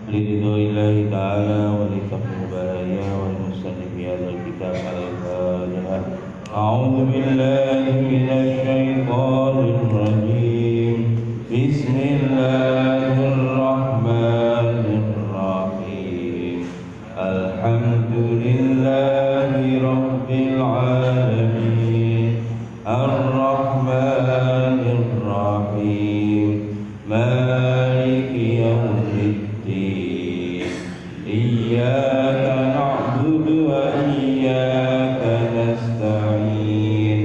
لرضا الله تعالى ولتقوى بلايا والمستند في هذا الكتاب على الفاتحة. أعوذ بالله من الشيطان الرجيم. بسم الله الرحمن الرحيم. الحمد لله رب العالمين الرحمن الرحيم مالك يوم الدين إياك نعبد وإياك نستعين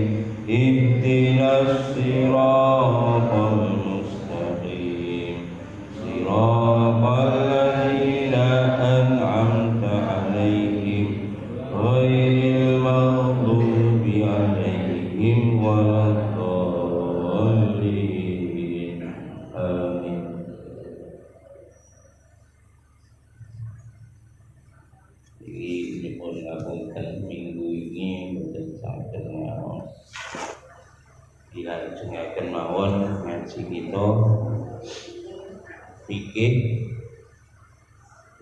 اهدنا الصراط المستقيم صراط الذين أنعمت عليهم غير المغضوب عليهم ولا الضالين آمين. Jadi pun lakukan minggu ini berdasarkan ngawas dilangsungkan mawon ngaji kita fikih.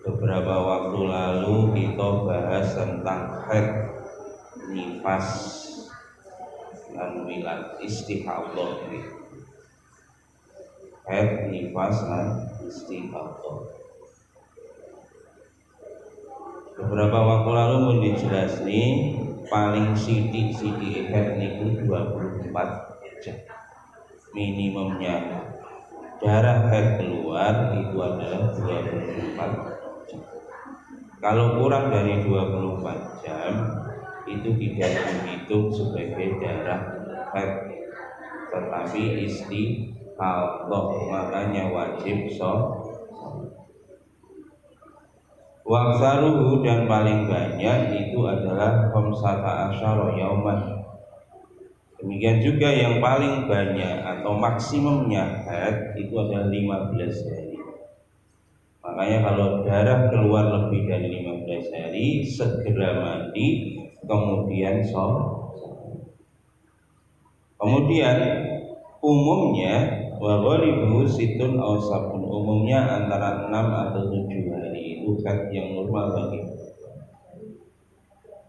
Beberapa waktu lalu kita bahas tentang haid, nifas, dan milad istihadah. Haid, nifas, dan istihadah. Beberapa waktu lalu mau dijelas nih paling sidik haid niku 24 jam minimumnya. Darah haid keluar itu adalah 24 jam. Kalau kurang dari 24 jam itu tidak dihitung sebagai darah haid, tetapi istihadah, makanya wajib sholat. Waksaruhu, dan paling banyak itu adalah khamsata asyara yauman. Demikian juga yang paling banyak atau maksimumnya haid itu adalah 15 hari. Makanya kalau darah keluar lebih dari 15 hari segera mandi, kemudian sholat. Kemudian umumnya wa ghalibu situn aw sabun, umumnya antara 6 atau 7 hari itu haid yang normal bagi.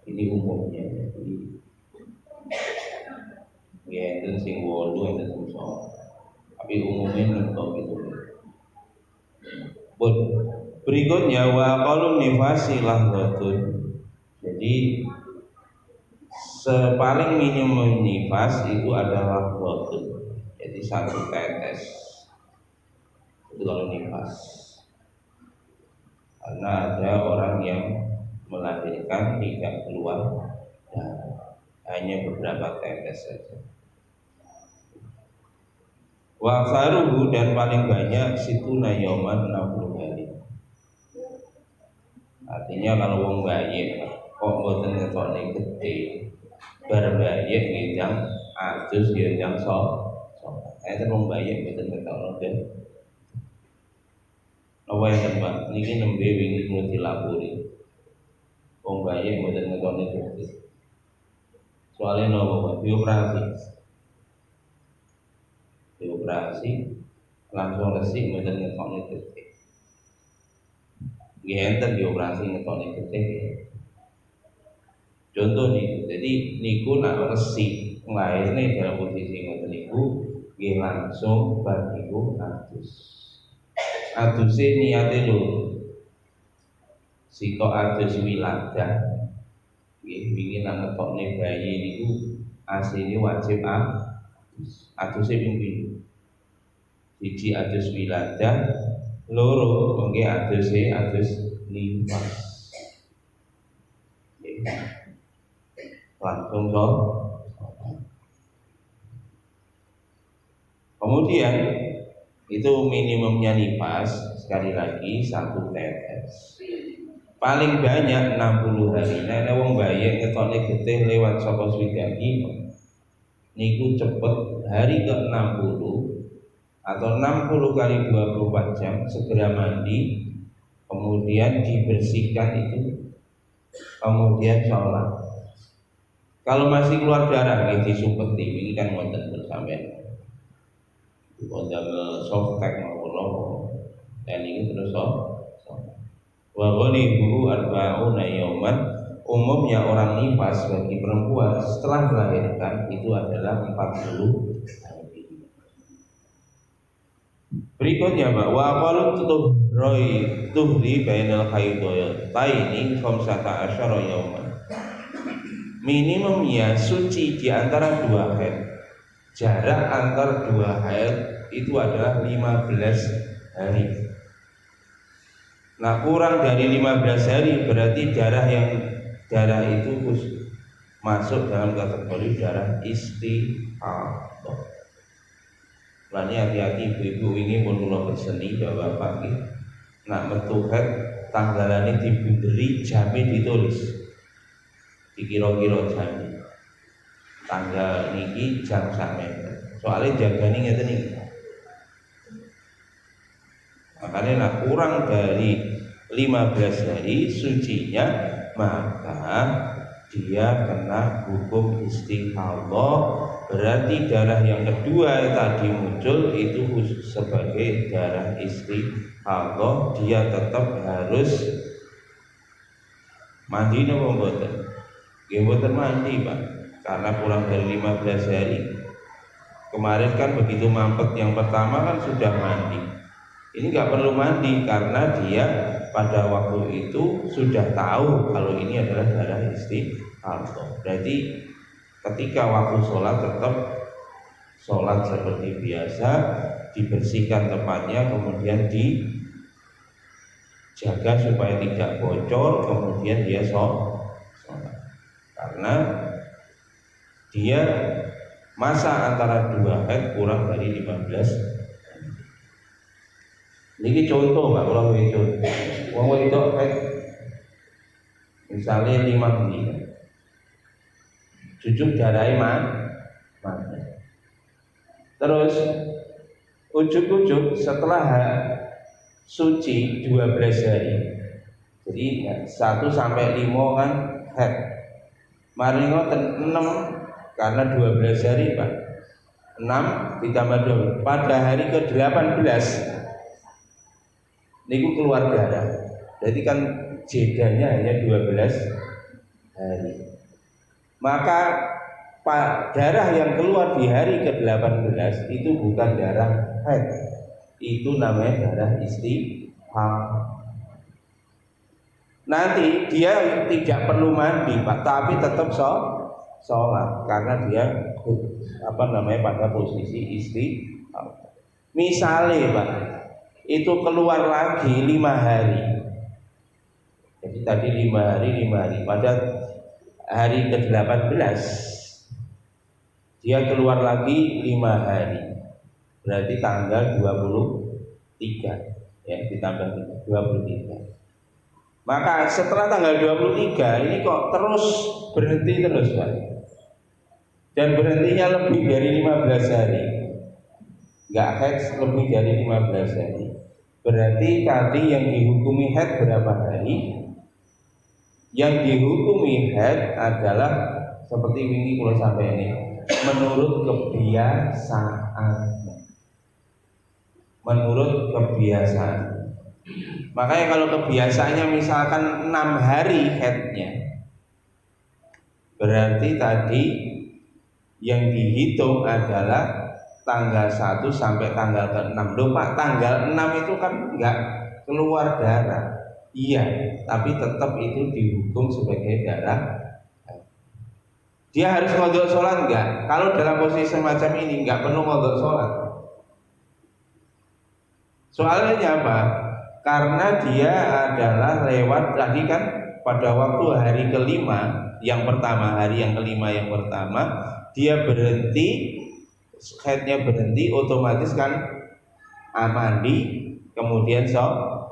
Ini umumnya. Ya itu sing 8 itu susah. Tapi umumnya mentok gitu. Berikutnya wa qalun nifasi lahdatun. Jadi paling minimum nifas itu adalah lahdatun. Jadi 1 tetes. Itu kalau nifas. Karena ada orang yang melahirkan tidak keluar darah, hanya beberapa tetes saja. Waksaruhu, dan paling banyak situna yauman 60 hari. Artinya kalau wong bayi kok mboten ngetokne gede, bar bayi ngejang adus ya jang sok. Enten wong bayi mboten ngetokno gede. Apa yang Mbak niki nembe wingi kula dilapuri. Wong bayi mboten ngetokne gede. Soale napa dioperasi. Dioperasi langsung resik mboten ngetokne gede. Nggih enten dioperasi ngetokne gede. Contoh niku, jadi niku nak resik nglairne dalam posisi ngoten niku nggih langsung bar niku adus. Aduse niate lho. Sika adus wiladah. Nggih wingi nak ngetokne bayi niku asline wajib aduse ping-ping. Siji adus wiladah, loro nggih adus nifas. Langsung sholat. Kemudian itu minimumnya nifas, sekali lagi 1 tetes. Paling banyak 60 hari. Nek wong bayi ngetokne getih lewat saka swidaki niku cepet hari ke-60 atau 60 kali 24 jam segera mandi, kemudian dibersihkan itu, kemudian sholat. Kalau masih keluar darah nggih disumpeti, ini kan wonten bersampean. Wonten softtek maupun dan ini terus Wa ghalibuhu arba'una yauman. Umumnya orang nifas bagi perempuan setelah melahirkan itu adalah 40 hari. Berikutnya Mbak, wa qalu tuhri bainal haidataini khamsata asyara yauman. Minimumnya suci di antara dua haid. Jarak antar dua haid itu adalah 15 hari. Nah, kurang dari 15 hari berarti darah itu masuk dalam kategori darah istihadah. Lah ini hati-hati ibu-ibu ini pun kula peseni bapak iki. Nak metu haid tanggalane dibunderi jame ditulis. Dikira-kira jame. Tanggal niki jam sampeyan. Soalnya jagane ngeten iki. Makanya nak kurang dari 15 hari sucinya, maka dia kena hukum istihadah. Berarti darah yang kedua yang tadi muncul itu sebagai darah istihadah. Dia tetap harus mandi napa mboten? Nggih mboten mandi, Pak. Karena kurang dari 15 hari. Kemarin kan begitu mampet yang pertama kan sudah mandi. Ini nggak perlu mandi karena dia pada waktu itu sudah tahu kalau ini adalah darah istihadah. Berarti ketika waktu sholat tetap sholat seperti biasa, dibersihkan tempatnya, kemudian dijaga supaya tidak bocor, kemudian dia sholat. Karena dia masa antara dua haid kurang dari 15. Ini contoh Pak, kalau itu wong wedok misalnya 5 menit cucuk darai mana terus ujuk-ujuk setelah suci 12 hari, jadi 1 sampai 5 kan haid, mari ngoten 6 karena 12 hari Pak, 6 ditambah 2 pada hari ke-18 niku keluar darah. Jadi kan jedanya hanya 12 hari. Maka darah yang keluar di hari ke-18 itu bukan darah haid. Itu namanya darah istihadah. Nanti dia tidak perlu mandi, Pak, tapi tetap sholat karena dia pada posisi istihadah. Misalnya, Pak, itu keluar lagi 5 hari. Jadi tadi 5 hari pada hari ke-18 dia keluar lagi 5 hari. Berarti tanggal 23 ya, ditambah 23. Maka setelah tanggal 23 ini kok terus berhenti terus, Pak. Dan berhentinya lebih dari 15 hari. Enggak haid lebih dari 15 hari. Berarti tadi yang dihukumi haid berapa hari? Yang dihukumi haid adalah seperti ini kalau sampai ini menurut kebiasaan. Menurut kebiasaan. Makanya kalau kebiasaannya misalkan 6 hari haidnya, berarti tadi yang dihitung adalah tanggal 1 sampai tanggal ke-6. Loh Pak, tanggal 6 itu kan enggak keluar darah. Iya, tapi tetap itu dihukum sebagai darah. Dia harus ngodok sholat enggak? Kalau dalam posisi semacam ini enggak perlu ngodok sholat. Soalnya apa? Karena dia adalah lewat tadi kan pada waktu hari kelima yang pertama, dia berhenti, haidnya berhenti, otomatis kan mandi, kemudian sholat.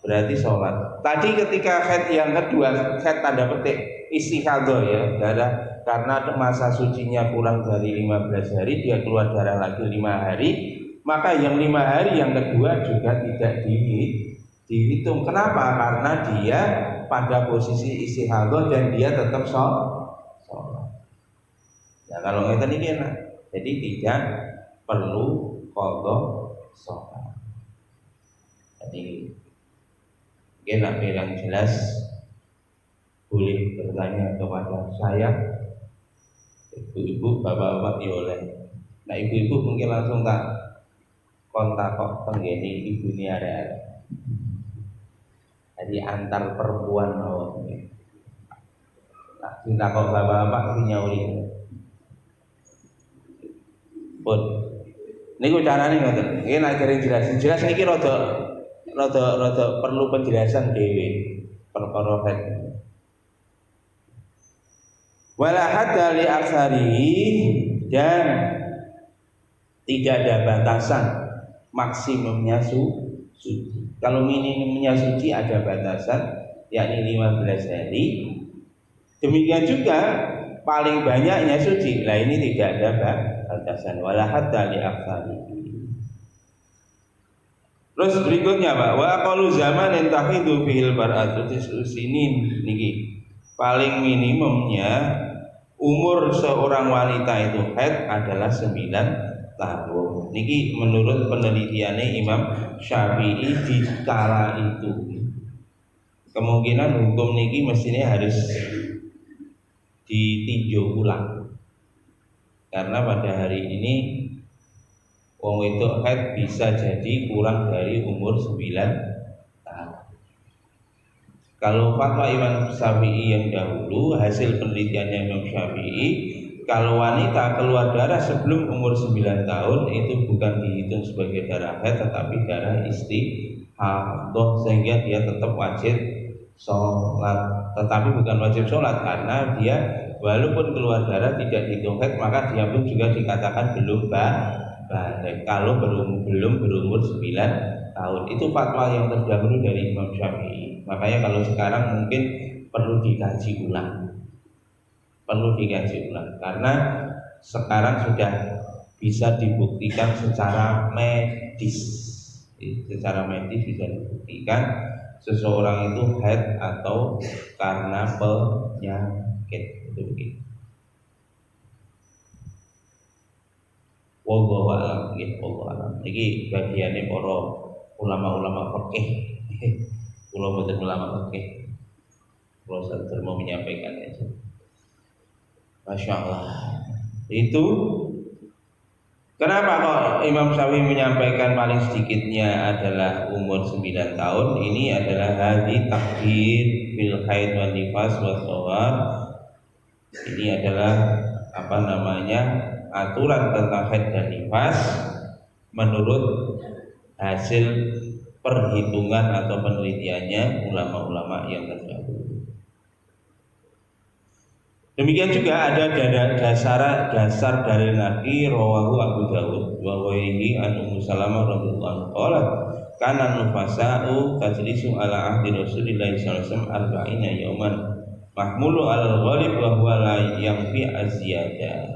Berarti sholat. Tadi ketika haid yang kedua, haid tanda petik istihadah ya, darah karena masa sucinya kurang dari 15 hari, dia keluar darah lagi 5 hari, maka yang 5 hari yang kedua juga tidak dihitung. Kenapa? Karena dia pada posisi istihadah dan dia tetap sholat. Ya kalau ngeten ini enak. Jadi tidak perlu qadha sholat. Jadi Nak bilang jelas boleh bertanya kepada saya, ibu-ibu, bapak-bapak oleh. Nah ibu-ibu mungkin langsung tak kontak kok penggeni ibu ini ada. Jadi antar perempuan mau. Nah cinta kok bapak-bapak nyauri. Pun, ini gue caranya ngoten. Ini nak kira jelas ini rada perlu penjelasan dewi perkara hak. Wala hadda li aksari, dan tidak ada batasan maksimumnya suci. Kalau minimumnya suci ada batasan, yakni 15 hari. Demikian juga paling banyaknya suci. Lah ini tidak ada batasan. Wala hadda li aksari. Terus berikutnya Pak, wa aqallu zamanin tahidu fil bar'atu tis'usinin niki. Paling minimumnya umur seorang wanita itu haid adalah 9 tahun. Niki menurut penelitiannya Imam Syafi'i di kala itu. Kemungkinan hukum niki mestinya harus ditinjau ulang. Karena pada hari ini wong itu haid bisa jadi kurang dari umur 9 tahun. Kalau fatwa Imam Syafi'i yang dahulu, hasil penelitiannya Imam Syafi'i, kalau wanita keluar darah sebelum umur 9 tahun itu bukan dihitung sebagai darah haid tetapi darah istihadah, sehingga dia tetap wajib sholat. Tetapi bukan wajib sholat karena dia walaupun keluar darah tidak dihitung haid, maka dia pun juga dikatakan belum balik kalau belum berumur 9 tahun. Itu fatwa yang terdahulu dari Imam Syafi'i. Makanya kalau sekarang mungkin perlu dikaji ulang. Karena sekarang sudah bisa dibuktikan secara medis. Secara medis bisa dibuktikan seseorang itu haid atau karena penyakit. Itu begitu. Wallahu a'lam bishawab. Iki bagiane para ulama-ulama fikih. Kula mboten ulama fikih. Kula saja mau menyampaikan aja. Masya Allah. Itu kenapa kok Imam Syafi'i menyampaikan paling sedikitnya adalah umur 9 tahun? Ini adalah hadis takdir bil haid wan nifas wa shawar. Ini adalah aturan tentang haid dan nifas menurut hasil perhitungan atau penelitiannya ulama-ulama yang terdahulu. Demikian juga ada dasar dari Nabi rawahu Abu Dawud wa waihi an Ummu Salamah radhiyallahu anha kana nufasa'u tajlisu ala ahdi Rasulillah sallallahu alaihi wasallam arba'ina yauman mahmulu alal ghalib wa huwa la yamfi azyada.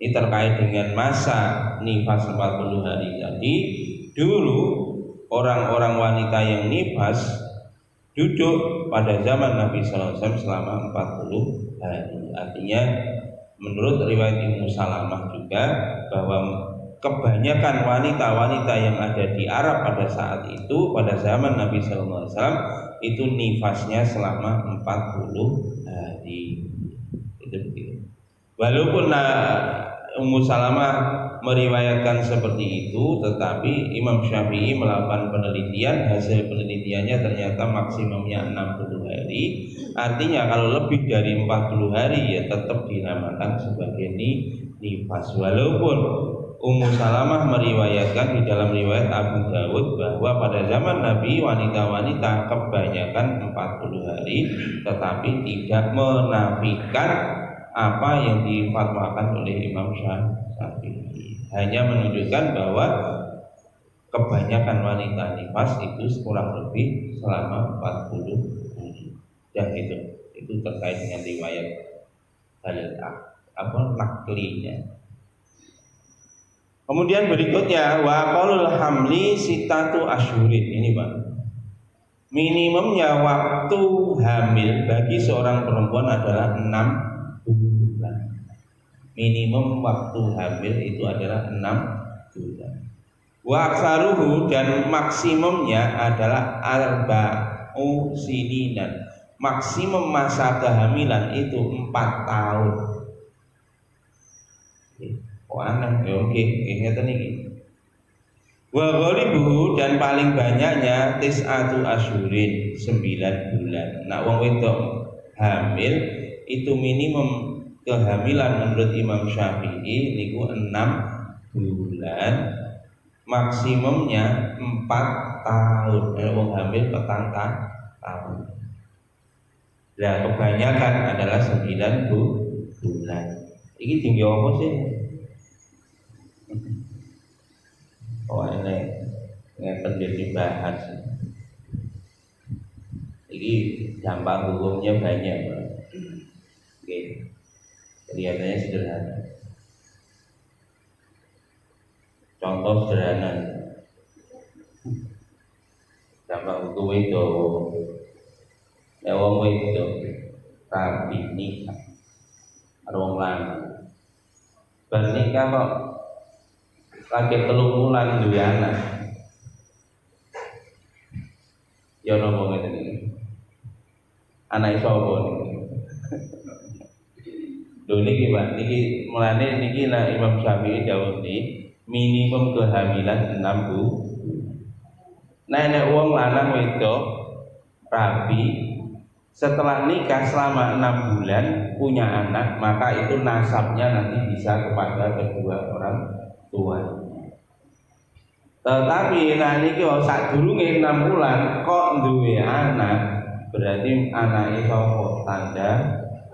Ini terkait dengan masa nifas 40 hari tadi. Dulu orang-orang wanita yang nifas duduk pada zaman Nabi sallallahu alaihi wasallam selama 40 hari. Artinya menurut riwayat Ummu Salamah juga bahwa kebanyakan wanita-wanita yang ada di Arab pada saat itu, pada zaman Nabi sallallahu alaihi wasallam itu nifasnya selama 40 hari. Itu begitu. Walaupun Ummu Salamah meriwayatkan seperti itu, tetapi Imam Syafi'i melakukan penelitian, hasil penelitiannya ternyata maksimumnya 60 hari. Artinya kalau lebih dari 40 hari ya tetap dinamakan sebagai nifas. Walaupun Ummu Salamah meriwayatkan di dalam riwayat Abu Dawud bahwa pada zaman Nabi wanita-wanita kebanyakan 40 hari, tetapi tidak menafikan apa yang difatwakan oleh Imam Syafi'i. Hanya menunjukkan bahwa kebanyakan wanita nifas itu kurang lebih selama 40 hari. Dan itu terkait dengan riwayat dalil naklinya. Kemudian berikutnya wa qaulul hamli sitatu asyhurin. Ini Pak, minimumnya waktu hamil bagi seorang perempuan adalah 6 bulan. Minimum waktu hamil itu adalah 6 bulan. Wa aksaruhu, dan maksimumnya adalah arba'u sininan. Maksimum masa kehamilan itu 4 tahun. Oh aneh, ya oke, ngeten iki. Wa ghalibuhu, dan paling banyaknya tis'atu asyurin, 9 bulan. Nah wong wedok hamil itu minimum kehamilan menurut Imam Syafi'i niku 6 bulan, maksimumnya 4 tahun. Wong hamil petang tahun. Nah kebanyakan adalah 9 bulan. Ini tinggi apa sih? Oh ini ngeten dibahas. Ini dampak hukumnya banyak. Oke, kelihatannya sederhana. Contoh sederhana, dampak hukum itu, wong itu rabi nikah, orang lanang, bernikah kok lagi 3 bulan duwe anak. Ya nopo ngene iki. Anak sapa niki? Lho niki Pak, niki mulane niki Imam Syafi'i dawuh niki minimum kehamilan 6 bulan. Nek wong lanang wedok rabi setelah nikah selama 6 bulan punya anak, maka itu nasabnya nanti bisa kepada kedua orang tua. Tetapi nah niki sadurunge 6 bulan kok duwe anak, berarti anake sapa? Tanda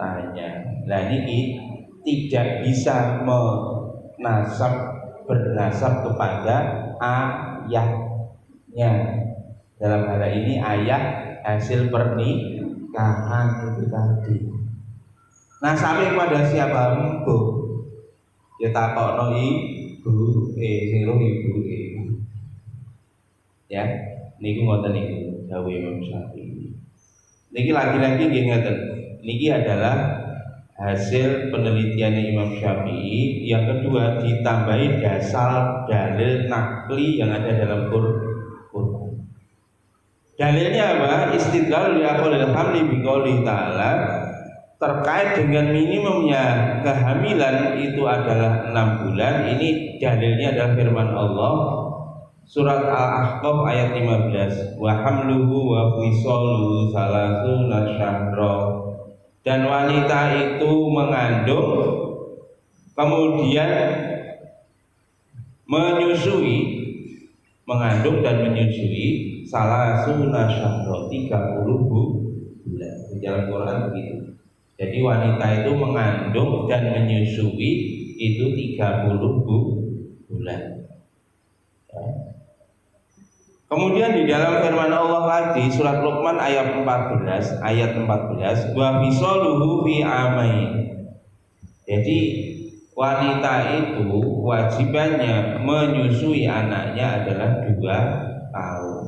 tanya. Lah niki tidak bisa bernasab kepada ayahnya. Dalam hal ini ayah hasil pernikahan itu tadi. Nasabe pada siapa? Mbo. Ya takokno ibu, sing ibu. Ya, niki ngoten niku dawuh Imam Syafi'i. Niki lagi-lagi nggih ngoten. Niki adalah hasil penelitian Imam Syafi'i. Yang kedua ditambahi dasar dalil nakli yang ada dalam Quran. Dalilnya apa? Istidlal li aqwalil hamli bi qouli ta'ala, terkait dengan minimumnya kehamilan itu adalah 6 bulan. Ini dalilnya adalah firman Allah surat Al-Ahqaf ayat 15, wa hamluhu wa fisaluhu salasuna syahra, dan wanita itu mengandung kemudian mengandung dan menyusui salasuna syahra, 30 bulan. Di dalam Quran begitu. Jadi wanita itu mengandung dan menyusui itu 30 bulan. Ya. Kemudian di dalam firman Allah lagi surat Luqman ayat 14, wa fisaluhu fi amain. Jadi wanita itu wajibannya menyusui anaknya adalah 2 tahun.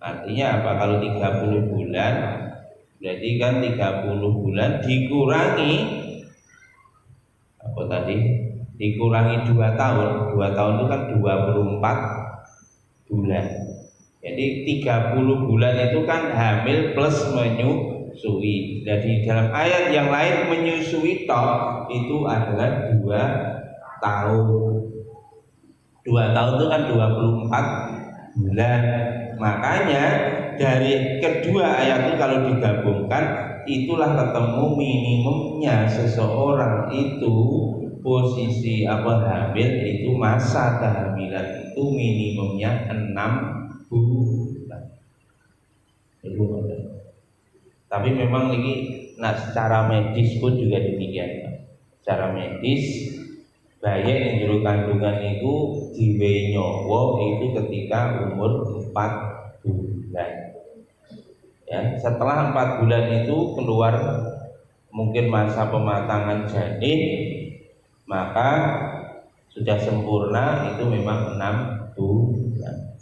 Artinya apa? Kalau 30 bulan berarti kan 30 bulan dikurangi apa tadi? Dikurangi 2 tahun. 2 tahun itu kan 24 bulan. Jadi 30 bulan itu kan hamil plus menyusui. Jadi dalam ayat yang lain menyusui toh itu adalah 2 tahun. 2 tahun itu kan 24 bulan. Makanya dari kedua ayat itu kalau digabungkan itulah ketemu minimumnya seseorang itu posisi hamil itu masa kehamilan itu minimumnya 6 bulan. Tapi memang ini secara medis pun juga demikian. Secara medis bayi yang juru kandungan itu diwe nyawa itu ketika umur 4 bulan. Ya, setelah 4 bulan itu keluar mungkin masa pematangan janin, maka sudah sempurna itu memang 6 bulan.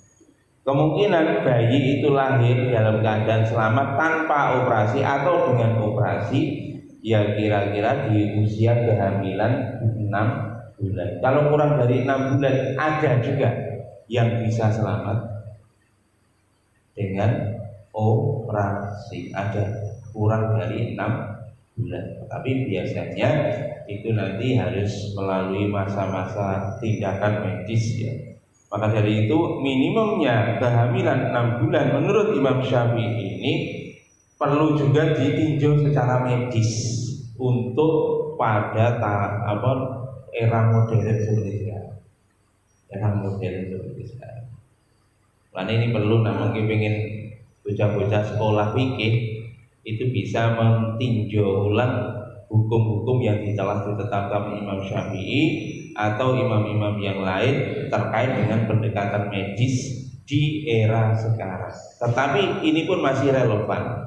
Kemungkinan bayi itu lahir dalam keadaan selamat tanpa operasi atau dengan operasi, ya kira-kira di usia kehamilan 6 bulan. Kalau kurang dari 6 bulan ada juga yang bisa selamat dengan operasi. Ada kurang dari 6 bulan. Tapi biasanya itu nanti harus melalui masa-masa tindakan medis ya. Maka dari itu minimumnya kehamilan 6 bulan menurut Imam Syafi'i ini perlu juga ditinjau secara medis untuk pada era modern seperti sekarang. Era modern seperti sekarang. Karena ini perlu namun pengen bocah-bocah sekolah fikih itu bisa meninjau ulang hukum-hukum yang telah ditetapkan Imam Syafi'i atau imam-imam yang lain terkait dengan pendekatan medis di era sekarang. Tetapi ini pun masih relevan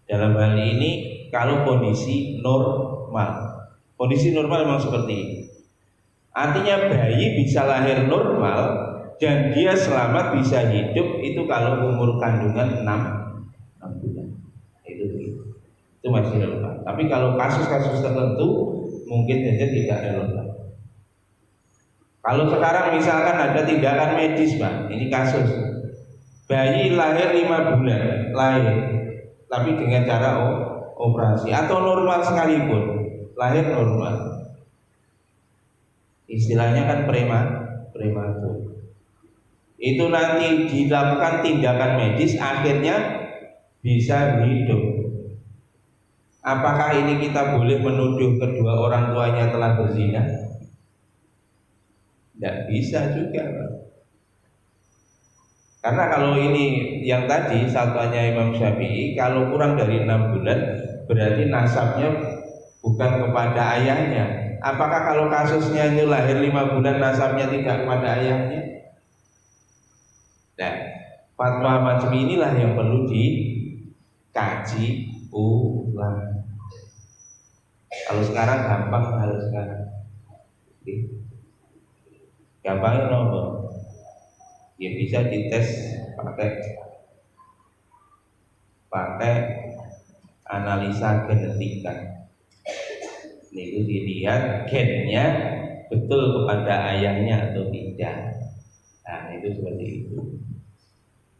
dalam hal ini kalau kondisi normal. Kondisi normal memang seperti ini. Artinya bayi bisa lahir normal dan dia selamat bisa hidup itu kalau umur kandungan 6 bulan. Itu masih relevan. Tapi kalau kasus-kasus tertentu mungkin saja tidak relevan. Kalau sekarang misalkan ada tindakan medis, Pak, ini kasus bayi lahir 5 bulan, lahir, tapi dengan cara operasi atau normal sekalipun, lahir normal. Istilahnya kan prematur. Itu nanti dilakukan tindakan medis akhirnya bisa hidup. Apakah ini kita boleh menuduh kedua orang tuanya telah berzina? Tidak bisa juga. Karena kalau ini yang tadi satuannya Imam Syafi'i, kalau kurang dari 6 bulan berarti nasabnya bukan kepada ayahnya. Apakah kalau kasusnya ini lahir 5 bulan nasabnya tidak kepada ayahnya? Nah, fatwa macam inilah yang perlu dikaji ulang. Kalau sekarang gampang, kalau sekarang gampangnya nomor ya bisa dites pakai analisa genetika. Itu dilihat gennya betul kepada ayahnya atau tidak. Nah itu seperti itu.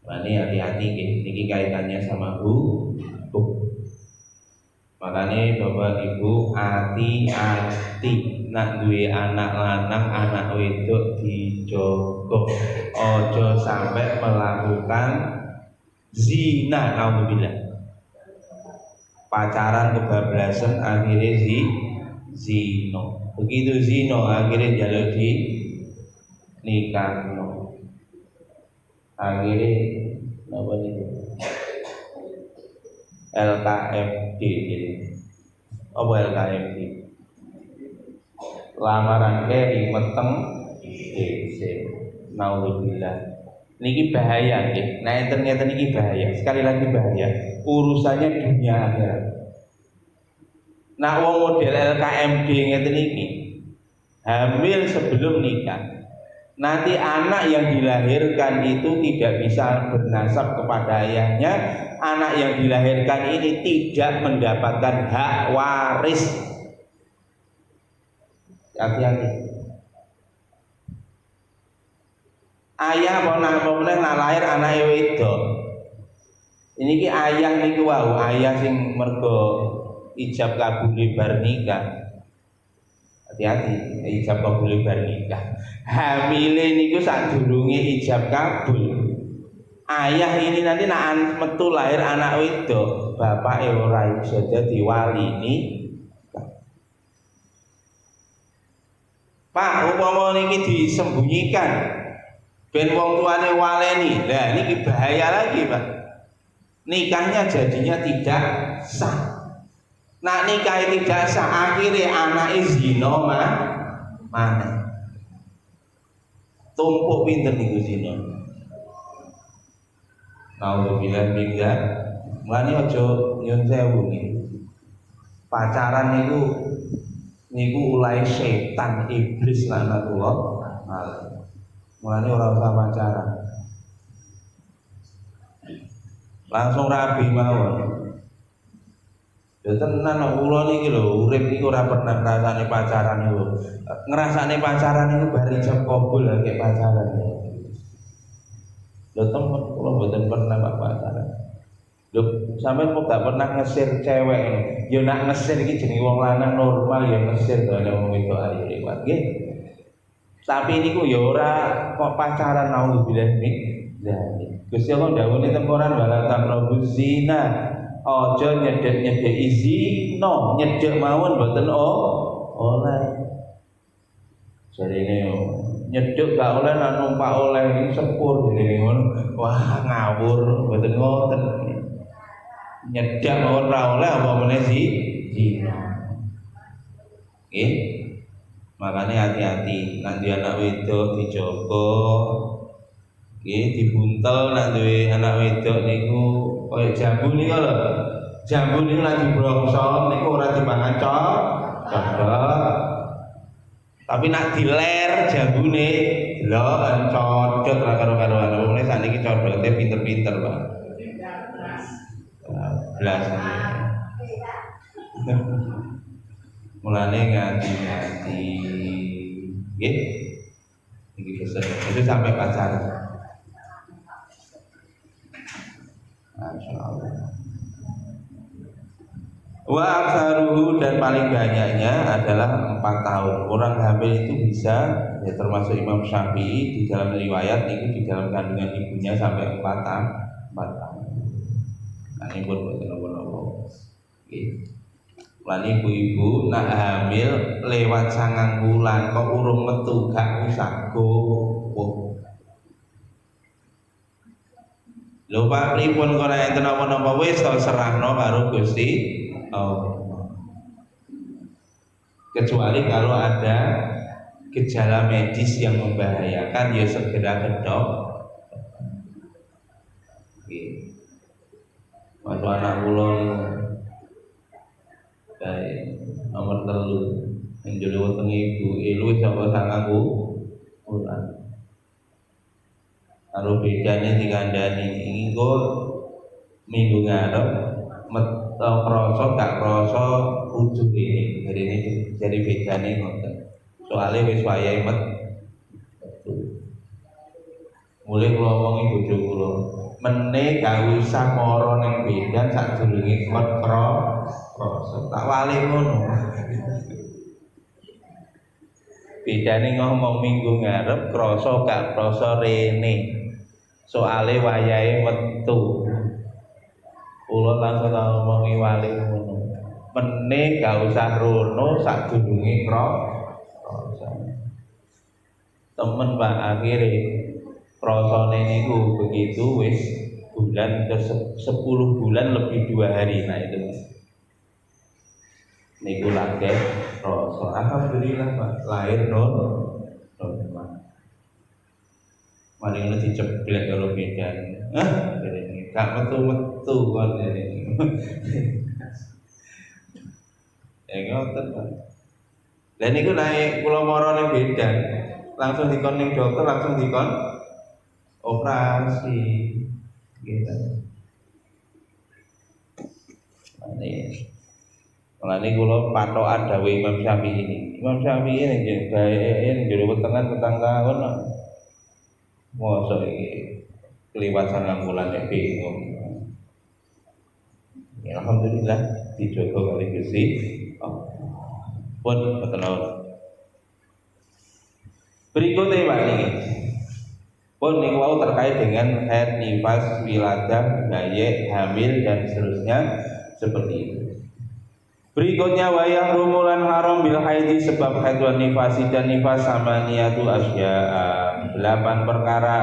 Nah, ini hati-hati, ini kaitannya sama hukum. Makanya Bapak Ibu hati-hati nak duwe anak lanang anak wedok dijogo, ojo sampai melakukan zina, alhamdulillah. Pacaran kebablasan akhirnya zino. Begitu zino akhirnya jalur di nikah no. Akhirnya apa nih? LKFD jadi apa LKFD? Lamaran keri meteng DC. Naudzubillah. Niki bahaya nggih. Nah enten niki bahaya. Sekali lagi bahaya. Urusannya dunia akhirat. Nah wong model LKMD ngeten iki hamil sebelum nikah. Nanti anak yang dilahirkan itu tidak bisa bernasab kepada ayahnya. Anak yang dilahirkan ini tidak mendapatkan hak waris. Hati-hati. Ayah mau lahir anak wedok. Ini ki ayah niku wau, ayah sing mergo ijab kabul bar nikah. Hati-hati, ijab kabul bar nikah. Hamile niku sadurunge ijab kabul. Ayah ini nanti nak metu lahir anak wedok, bapak ora iso dadi wali ini. Pak, upama niki disembunyikan ben wong tuane waleni. Lah niki bahaya lagi, Pak. Nikahnya jadinya tidak sah. Nak nikah tidak sah akhirnya anake zina mana? Tumpuk pinter niku zina. Nauzubillah billah. Mulane aja nyun sewu niki. Pacaran niku ulai setan iblis laknatullah. Mulane ora usah pacaran. Langsung rabi mawon. Ya tenan kula niki lho, urip niku ora pernah ngrasani pacaran niku. Ngrasani pacaran niku bar ijab kabul lagi pacaran. Lho temen kula mboten pernah Pak pacaran. Lho sampean kok gak pernah ngesir cewek. Ya nak ngesir iki jenenge wong lanang normal ya ngesir to nek wong wedok ayo lewat nggih. Tapi niku ya ora kok pacaran naudzubillah nih. Gusti Allah dawuhe teng Quran wala taqrabuz zina. Aja nyedhek-nyedheki zina, nyedhek mawon mboten oleh. Jarine nyedhek gak oleh nak numpak oleh iki sepur jarine ngono. Wah, ngawur mboten ngoten. Nyedhek ora oleh apa meneh zina. Nggih. Makanya hati-hati, nanti anak wedok dijogo, dibuntel, nanti anak wedok niku koyo jambu niku lho. Jambu niku lagi brongsong niku ora dipangan cocok. Tapi nak diler jambune delok cocok ra karo-karoan. Wong sakniki cocote pinter-pinter, Pak. Blas. Mulane ngati-ngati nggih iki pesen itu sampai pacaran. Masyaallah. Wa aksaruhu dan paling banyaknya adalah 4 tahun. Orang hamil itu bisa ya termasuk Imam Syafi'i di dalam riwayat itu di dalam kandungan ibunya sampai 4 tahun. Nah ini pun buat nopo-nopo. Lan ibu-ibu nak hamil lewat 9 bulan kok urung metu gak usah gowo. Lho Pak pripun kok nek enten napa-napa wis to serahno karo Gusti Allah. Kecuali kalau ada gejala medis yang membahayakan ya segera ke dokter. Nggih. Waktu anak kula nomor 3 njero weteng ibu luwih saka 9 bulan. Karo bedane dikandani iki kok minggu ngarep metu krasa gak krasa ujug ini. Jadi bedane ngoten. Soale wis wayahe metu. Mulai kula omongi bojo kula, meneh gak usah mara ning bedan sadurunge kon krasa. Tak wali ngono. Bedane ngomong minggu ngarep krasa gak krasa rene. Soale wayahe metu. Kula langsung ngomongi wali ngono. Meneh gak usah rono sadurunge krasa. Temen Pak akhire krasane niku begitu wis bulan ke 10 bulan lebih 2 hari nah itu. Niku lagi rasa alhamdulillah Pak lahir normal. Mari ngono diceblek karo bedan. Ini gak metu-metu kon ini. Ngoten Pak. Lah niku naik kula mara ning bedan, langsung dikon ning dokter, langsung dikon operasi. Gitu. Mulane kula patokan dawuh Imam Syafi'i ini. Imam Syafi'i ning gawe jero wetengan 4 tahun. Mosok iki kliwat 9 bulan nek bingung. Ya alhamdulillah dijogo kali Gusti. Pun boten berikutnya Pak niki. Pun niku wau terkait dengan haid, nifas, wiladah, haid, hamil dan seterusnya seperti itu. Berikutnya wayah rumulan haram bil haidi sebab haid dan nifasi dan nifas sama niatu asya'a 8 perkara.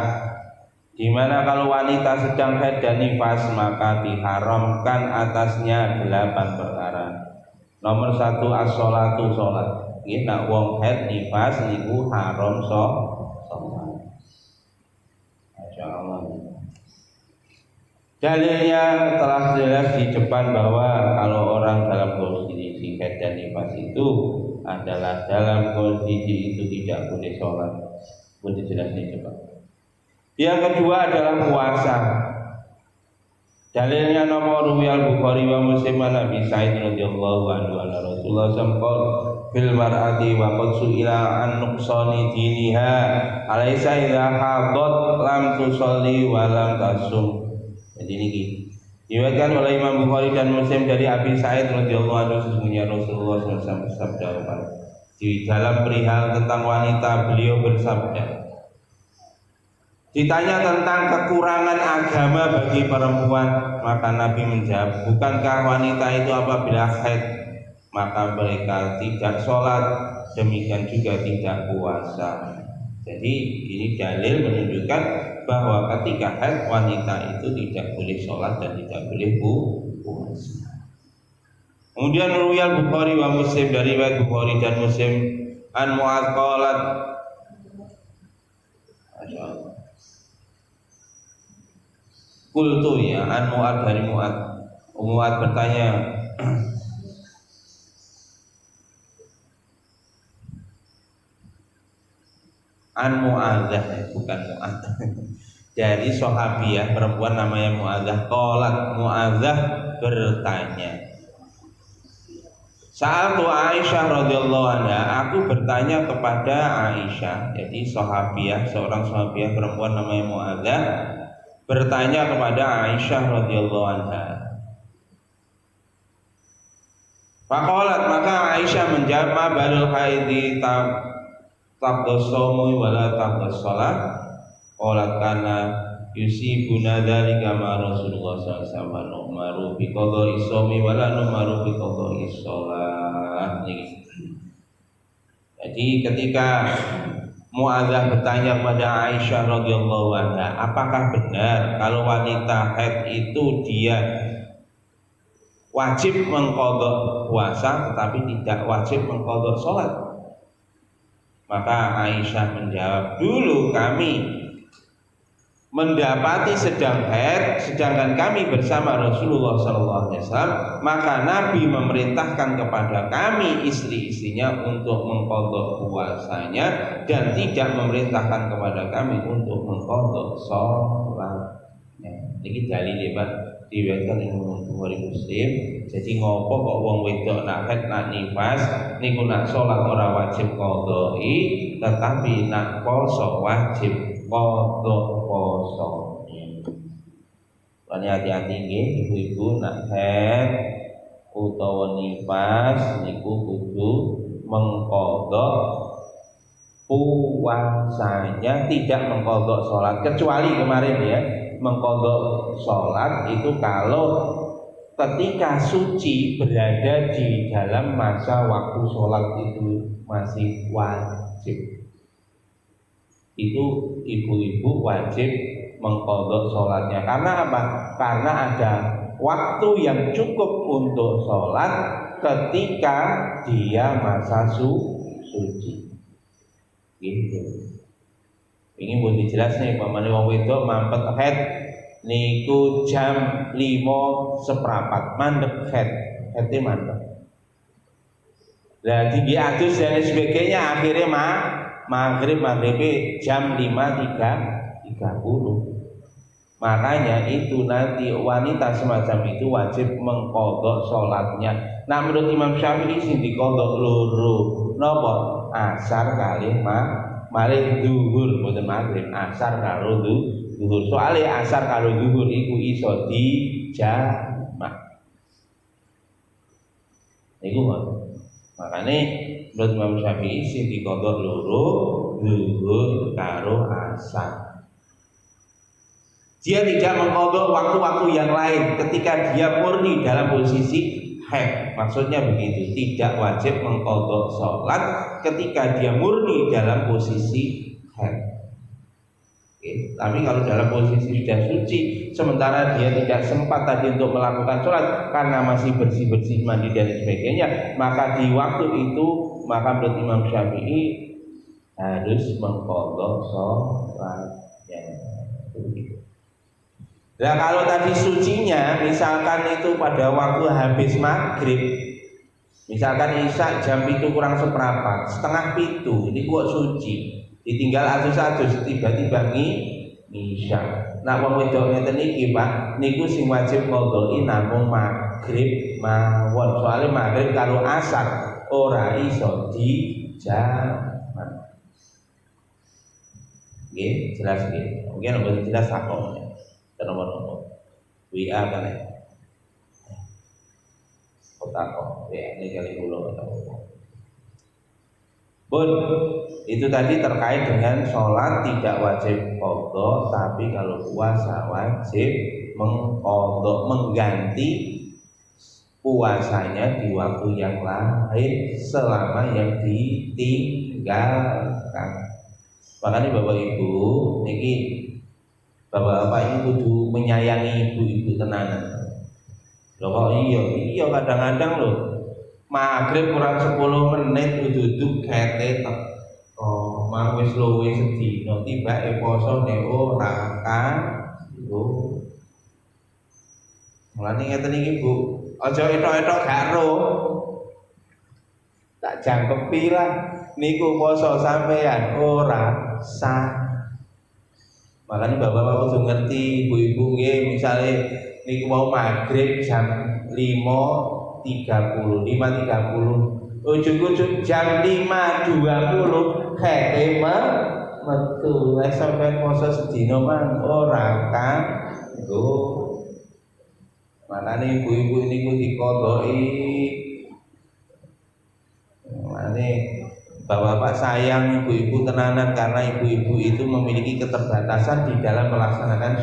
Di mana kalau wanita sedang haid dan nifas maka diharamkan atasnya 8 perkara. Nomor 1 as-sholatu sholat. Nggih nek wong haid nifas niku haram sholat. Masyaallah. Dalilnya telah jelas di depan bahwa kalau orang dalam kondisi haid dan nifas itu adalah dalam kondisi itu tidak boleh sholat. Boleh jelas di depan. Yang kedua adalah puasa. Dalilnya nomor ruwiyal Bukhari wa Muslim an Abi Sa'id radhiyallahu anhu anna Rasulullah sallallahu fil mar'ati wa qad su'ila an nuqsani diniha alaysa idza hadat lam tusalli wa lam tasum. Jadi niki diriwayatkan oleh Imam Bukhari dan Muslim dari Abi Sa'id radhiyallahu anhu sesungguhnya Rasulullah SAW bersabda di dalam perihal tentang wanita beliau bersabda, ditanya tentang kekurangan agama bagi perempuan, maka Nabi menjawab, bukankah wanita itu apabila haid maka mereka tidak sholat, demikian juga tidak puasa. Jadi ini dalil menunjukkan bahwa ketika haid wanita itu tidak boleh sholat dan tidak boleh puasa. Kemudian riwayat Bukhari wa Muslim dari riwayat Bukhari dan Muslim an Mu'adz qalat, qultu ya an Mu'adz dari Mu'adz bertanya, an Mu'adzah bukan Mu'adz dari sahabiah perempuan namanya Mu'adzah. Qalat Mu'adzah bertanya, Sa'altu Aisyah radhiyallahu anha, aku bertanya kepada Aisyah. Jadi sahabiah, seorang sahabiah perempuan namanya Mu'adzah bertanya kepada Aisyah radhiyallahu anha. Faqalat, maka Aisyah menjawab, ma balul haidi taqdus shaumi wala taqdus shalah. Qalat kana yusibuna dzalika ma Rasulullah sallallahu alaihi wasallam numaru bi qada'i shaumi wala numaru bi qada'i shalah. Jadi ketika Mu'adzah bertanya kepada Aisyah radhiyallahu anha, apakah benar kalau wanita haid itu dia wajib mengqadha puasa tetapi tidak wajib mengqadha salat? Maka Aisyah menjawab, dulu kami mendapati sedang haid sedangkan kami bersama Rasulullah SAW, maka Nabi memerintahkan kepada kami istri-istrinya untuk mengqadha puasanya dan tidak memerintahkan kepada kami untuk mengqadha salatnya. Ini dalil hebat diriwayatkan Imam Bukhari Muslim. Jadi ngopo kok wong wedok nak haid nak nifas niku nak salat ora wajib qadha'i, tetapi nak poso wajib qadha poso. Lan hati-hati nggih ibu-ibu nak haid utawa nifas niku kudu mengqadha puasanya, tidak mengqadha salat. Kecuali kemarin ya, mengqadha salat itu kalau ketika suci berada di dalam masa waktu salat itu masih wajib. Itu ibu-ibu wajib mengqadha salatnya. Karena apa? Karena ada waktu yang cukup untuk salat ketika dia masa suci. Gitu. Ini mau dijelas nih, pamane wong wedok mampet haid niku jam 5:15 mandek haidnya mandek. Lah tinggi adus dan sebagainya akhirnya maghrib jam 5.30. Makanya itu nanti wanita semacam itu wajib mengqadha salatnya. Nah menurut Imam Syafi'i sing diqadha loro. Napa? Asar kali malih zuhur, mboten maghrib, asar karo zuhur. Soalnya asar karo zuhur iku iso dijamak. Iku ngoten. Makane menurut Imam Syafi'i sing diqadha loro, zuhur karo asar. Dia tidak mengqadha waktu-waktu yang lain ketika dia murni dalam posisi haid. Maksudnya begitu, tidak wajib mengqadha salat ketika dia murni dalam posisi haid. Oke. Tapi kalau dalam posisi sudah suci, sementara dia tidak sempat tadi untuk melakukan sholat karena masih bersih-bersih mandi dan sebagainya, maka di waktu itu maka menurut Imam Syafi'i harus mengqadha sholatnya. Nah kalau tadi sucinya misalkan itu pada waktu habis maghrib, misalkan isya jam 7 kurang seperempat, setengah 7, ini kok suci, ditinggal adus-adus tiba-tiba isya. Nak wong wedok ngeten iki Pak, niku sing wajib ngodhoki namung magrib mawon. Soale magrib karo asar ora iso dijamak. Nggih, jelas nggih. Mungkin mboten jelas takon. Nomor-nomor WA kan ya. Kota kok ini kali pulau atau Bun, itu tadi terkait dengan sholat tidak wajib qadha, tapi kalau puasa wajib mengqadha, mengganti puasanya di waktu yang lain selama yang ditinggalkan. Makanya Bapak Ibu, niki bapak-bapak ini kudu menyayangi ibu-ibu tenanan. Loh iya kadang-kadang loh maghrib kurang 10 menit duduk kete oh mang wis luwe sedina tibake poso nek ora kan lho. Mulane ngeten iki Bu, aja etok-etok gak ro. Tak jangkepi lah niku poso sampean ora sah. Makanya bapak-bapak kudu ngerti, ibu-ibu nggih misale niku mau maghrib jam 5.30 ujug-ujug jam 5.20 kete metu wis sampeyan poso sedina mang ora kan lho. Makane ibu-ibu niku diqodhoki. Makane bapak-bapak sayang ibu-ibu tenanan karena ibu-ibu itu memiliki keterbatasan di dalam melaksanakan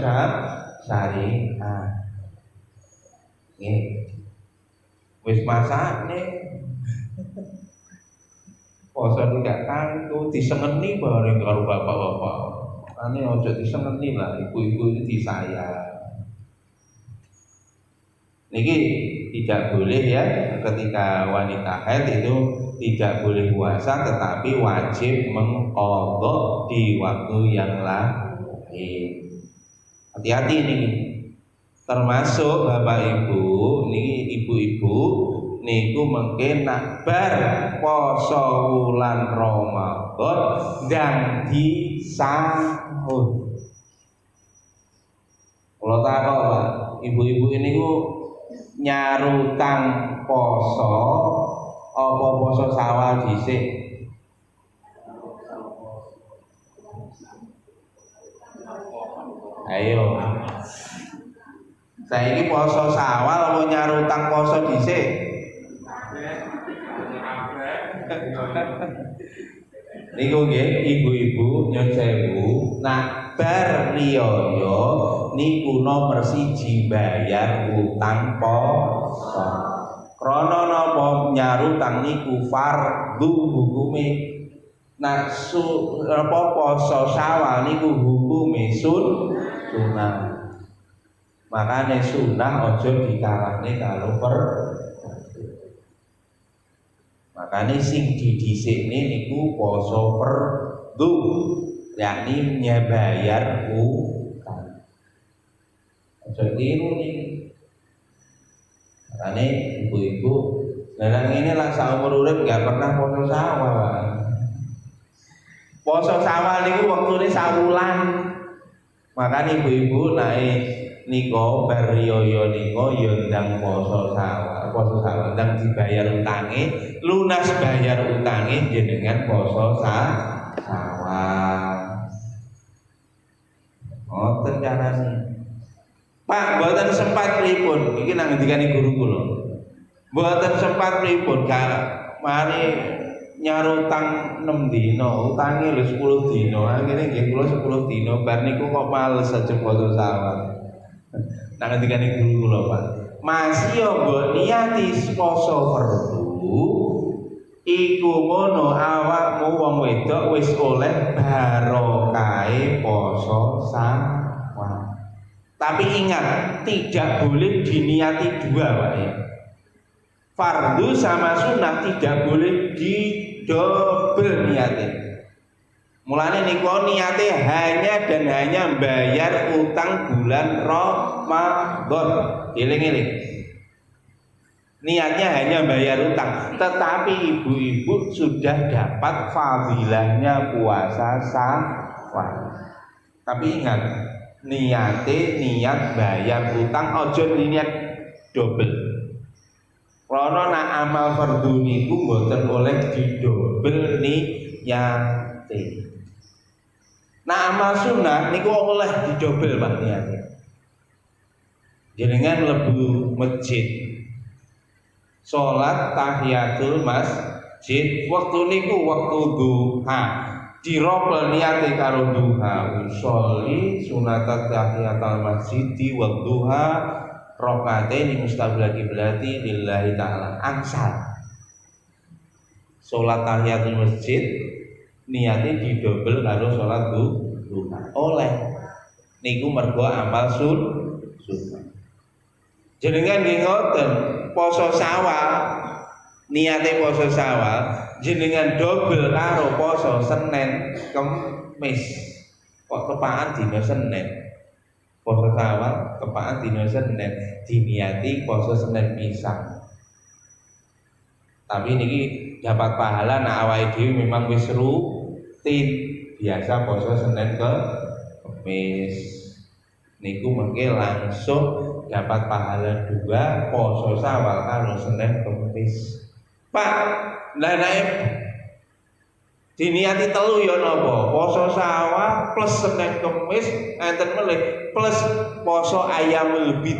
syariat. Ini wis masak nih poso tidak kantu disengeni bareng karo bapak-bapak. Ane ojo disengeni lah, ibu-ibu itu disayang. Niki tidak boleh ya ketika wanita haid itu tidak boleh puasa, tetapi wajib mengqadha di waktu yang lain. Hati-hati nih. Termasuk Bapak Ibu, niki ibu-ibu niku mengke nak bar poso wulan Ramadan dan disahur. Kalau takok Pak, ibu-ibu ini ku nyarutang poso apa poso sawal dhisik? Ayo. Saiki poso sawal apa nyarutang poso dhisik? Niku nggih ibu-ibu nyun sewu, nak bar riyaya niku nomor 1 bayar utang poso. Krana napa nyarutang niku fardhu hukume. Nah poso Syawal niku hukume sunah. Makane sunah aja dikalahne karo makane sing didhisikne niku poso fardhu, yakni nyabayar utang. Aja tiru niki. Makane ibu-ibu, larang ini lah saumur urip enggak pernah poso Syawal. Poso Syawal niku wektune sawulan. Makane ibu-ibu naik niko bariyoyo niko yo ndang poso Syawal ndang dibayar utange, lunas bayar utange jenengan poso Syawal. Ngoten carane. Pak, mboten sempat pripun? Iki nang ngendikane guru kula. Mboten sempat pripun, gak mari nyarutang 6 dino, utange lho 10 dino. Akhire nggih kula 10 dino bar niku kok males aja poso Syawal. Nah ngendikane guru kula Pak, masih yo mbok niati poso fardhu iku ngono awakmu wong wedok wis oleh barokahe poso Syawal. Tapi ingat, tidak boleh diniati dua Pak ya. Fardhu sama sunnah tidak boleh didobel niate. Mulane niku niate hanya dan hanya bayar utang bulan Ramadan. Eling-eling. Niatnya hanya bayar utang, tetapi ibu-ibu sudah dapat fadilahnya puasa Syawal. Tapi ingat, niat bayar utang aja niat double. Karena nak amal fardhu niku mboten oleh didobel niyate. Nak amal sunat niku oleh didobel Pak niate. Jenengan mlebu masjid salat tahiyatul masjid waktu niku waktu duha dirobel niate karo duha usolli sunat tahiyatul masjid wa duha rakaataini mustaqbil qiblati lillahi taala angsal salat tahiyatul masjid niate didobel karo salat duha oleh niku mergo amal sunat. Jenengan nggih ngoten poso Syawal niate poso Syawal jenengan dobel karo poso Senin Kemis kok kepaan dina Senin poso Syawal kepaan dina Senin diniati poso Senin pisan tapi niki dapat pahala nak awake dhewe memang wis rutin biasa poso Senin ke Kemis niku mengke langsung dapat pahala 2 poso Syawal karo Senin Kemis. Pak, lah nek diniati 3 ya napa? Poso Syawal plus Senin Kemis enten melih plus poso Ayyamul Bid.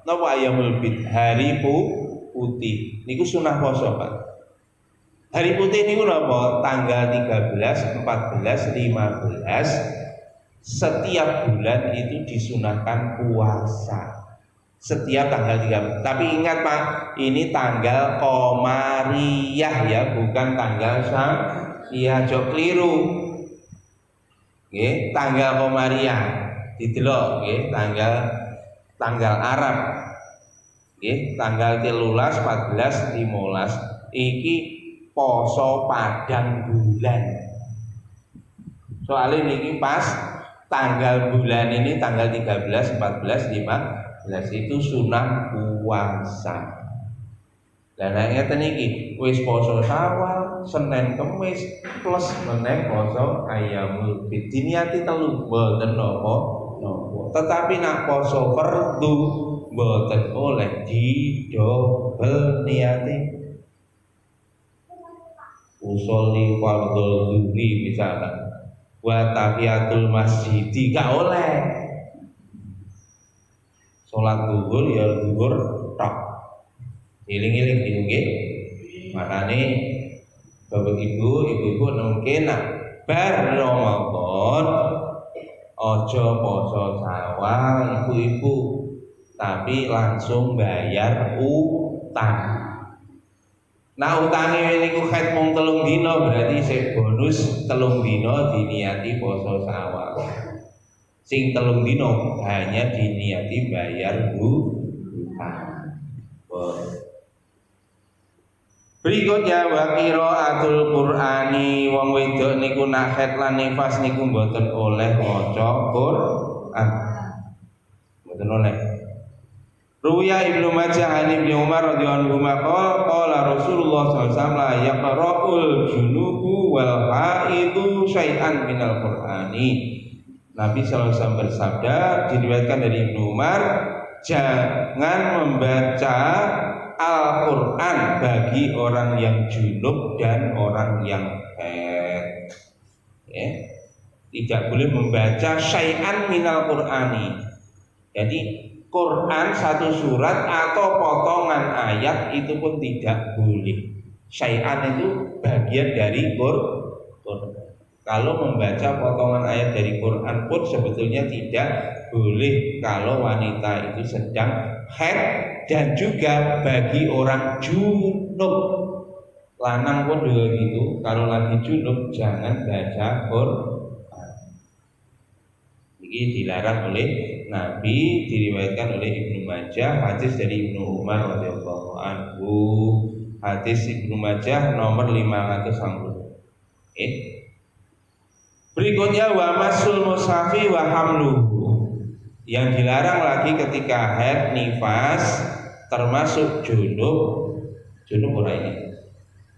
Napa Ayyamul Bid? Hari putih. Niku sunah poso, Pak. Hari putih niku napa? Tanggal 13, 14, 15 setiap bulan itu disunahkan puasa. Setiap tanggal 3. Tapi ingat Pak, ini tanggal Qamariyah ya, bukan tanggal Syamsiyah. Aja keliru. Nggih, tanggal Qamariyah. Didelok nggih, tanggal Arab. Nggih, tanggal 13, 14, 15 iki poso padang bulan. Soalnya niki pas tanggal bulan ini tanggal 13, 14, 15 itu sunah puasa. Lah nek ngeten iki wis poso Syawal, Senin Kemis plus meneh poso Ayyamul Bid. Diniati 3 mboten napa. Tetapi nak poso fardhu mboten oleh didobel niate. Usolli fardhu zuhri misalkan wa tahiyatul masjid gak oleh. Salat zuhur ya zuhur tok. Iling-iling niku nggih. Makane Bapak Ibu mungkin bar Ramadan aja poso Syawal ibu-ibu tapi langsung bayar utang. Nah utange niku kait mung 3 dina berarti sik bonus 3 dina diniati poso Syawal. Sing 3 dina hanya diniati bayar utang. Berikutnya wa qiraatul Qur'ani wong wedok niku nak haid lan nifas niku mboten oleh maca Qur'an. Mboten oleh. Ruya Ibnu Majah an Ibnu Umar radhiyallahu anhu qala Rasulullah sallallahu alaihi wasallam la yaqra'ul junubu wal haidu syai'an minal Qur'ani. Nabi sallallahu alaihi wasallam bersabda diriwayatkan dari Ibnu Umar, jangan membaca Al-Qur'an bagi orang yang junub dan orang yang haid. Ya. Tidak boleh membaca syai'an minal Qur'ani. Jadi Quran satu surat atau potongan ayat itu pun tidak boleh. Syai'an itu bagian dari Quran. Kalau membaca potongan ayat dari Quran pun sebetulnya tidak boleh kalau wanita itu sedang haid dan juga bagi orang junub. Lanang pun juga gitu. Kalau lagi junub jangan baca Quran. Ini dilarang oleh Nabi, diriwayatkan oleh Ibnu Majah, hadis dari Ibnu Umar radhiyallahu anhu. Hadis Ibnu Majah nomor 560. Berikutnya wa masul mushafi wa hamluhu. Yang dilarang lagi ketika haid, nifas, termasuk junub ora ini.